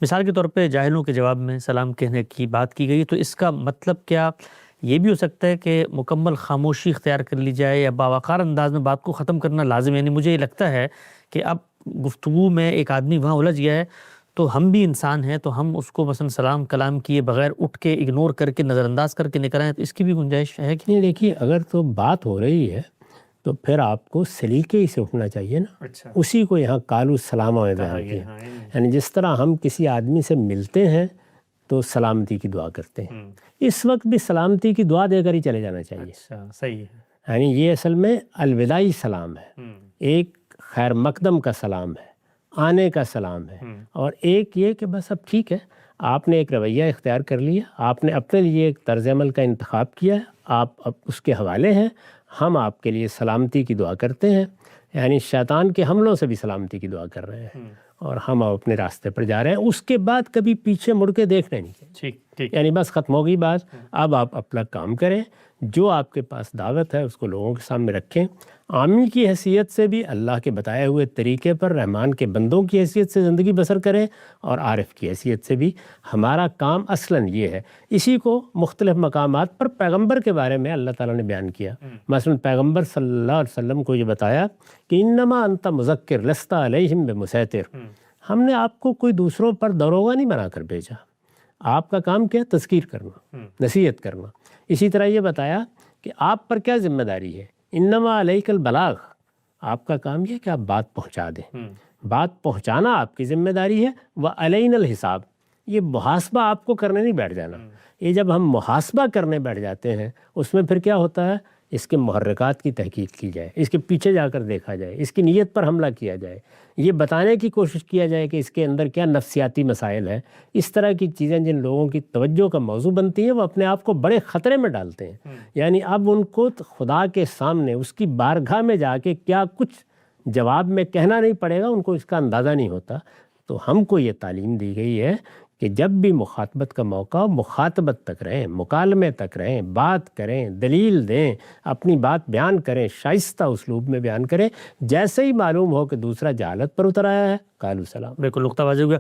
مثال کے طور پہ جاہلوں کے جواب میں سلام کہنے کی بات کی گئی، تو اس کا مطلب کیا یہ بھی ہو سکتا ہے کہ مکمل خاموشی اختیار کر لی جائے یا باوقار انداز میں بات کو ختم کرنا لازم ہے؟ یعنی مجھے یہ لگتا ہے کہ اب گفتگو میں ایک آدمی وہاں الجھ گیا ہے تو ہم بھی انسان ہیں، تو ہم اس کو مثلا سلام کلام کیے بغیر اٹھ کے اگنور کر کے نظر انداز کر کے نکل آئیں، تو اس کی بھی گنجائش ہے کہ نہیں؟ دیکھیے، اگر تو بات ہو رہی ہے تو پھر آپ کو سلیقے ہی سے اٹھنا چاہیے نا۔ اچھا، اسی کو یہاں قالوا السلام میں بیان کیا، یعنی جس طرح ہم کسی آدمی سے ملتے ہیں تو سلامتی کی دعا کرتے ہیں، اس وقت بھی سلامتی کی دعا دے کر ہی چلے جانا چاہیے۔ اچھا، صحیح ہے۔ یعنی یہ اصل میں الوداعی سلام ہے، ایک خیر مقدم کا سلام ہے، آنے کا سلام ہے، اور ایک یہ کہ بس اب ٹھیک ہے، آپ نے ایک رویہ اختیار کر لیا، آپ نے اپنے لیے ایک طرز عمل کا انتخاب کیا ہے، آپ اب اس کے حوالے ہیں، ہم آپ کے لیے سلامتی کی دعا کرتے ہیں، یعنی شیطان کے حملوں سے بھی سلامتی کی دعا کر رہے ہیں، اور ہم اب اپنے راستے پر جا رہے ہیں۔ اس کے بعد کبھی پیچھے مڑ کے دیکھنا نہیں چاہیے، ٹھیک، یعنی بس ختم ہو گئی بات، اب آپ اپنا کام کریں، جو آپ کے پاس دعوت ہے اس کو لوگوں کے سامنے رکھیں، عامی کی حیثیت سے بھی اللہ کے بتائے ہوئے طریقے پر رحمان کے بندوں کی حیثیت سے زندگی بسر کریں، اور عارف کی حیثیت سے بھی ہمارا کام اصلاً یہ ہے۔ اسی کو مختلف مقامات پر پیغمبر کے بارے میں اللہ تعالیٰ نے بیان کیا، مثلا پیغمبر صلی اللہ علیہ وسلم کو یہ بتایا کہ انما انت مذکر لست علیہم بمسیطر، ہم نے آپ کو کوئی دوسروں پر داروغہ نہیں بنا کر بھیجا، آپ کا کام کیا؟ تذکیر کرنا، نصیحت کرنا۔ اسی طرح یہ بتایا کہ آپ پر کیا ذمہ داری ہے، انما علیک البلاغ، آپ کا کام یہ کہ آپ بات پہنچا دیں، بات پہنچانا آپ کی ذمہ داری ہے، وعلینا الحساب، یہ محاسبہ آپ کو کرنے نہیں بیٹھ جانا۔ یہ جب ہم محاسبہ کرنے بیٹھ جاتے ہیں اس میں پھر کیا ہوتا ہے، اس کے محرکات کی تحقیق کی جائے، اس کے پیچھے جا کر دیکھا جائے، اس کی نیت پر حملہ کیا جائے، یہ بتانے کی کوشش کیا جائے کہ اس کے اندر کیا نفسیاتی مسائل ہیں۔ اس طرح کی چیزیں جن لوگوں کی توجہ کا موضوع بنتی ہیں وہ اپنے آپ کو بڑے خطرے میں ڈالتے ہیں، یعنی اب ان کو خدا کے سامنے اس کی بارگاہ میں جا کے کیا کچھ جواب میں کہنا نہیں پڑے گا، ان کو اس کا اندازہ نہیں ہوتا۔ تو ہم کو یہ تعلیم دی گئی ہے کہ جب بھی مخاطبت کا موقع ہو، مخاطبت تک رہیں، مکالمے تک رہیں، بات کریں، دلیل دیں، اپنی بات بیان کریں، شائستہ اسلوب میں بیان کریں، جیسے ہی معلوم ہو کہ دوسرا جہالت پر اتر آیا ہے قالوا سلام۔ بالکل نقطہ واضح ہو گیا۔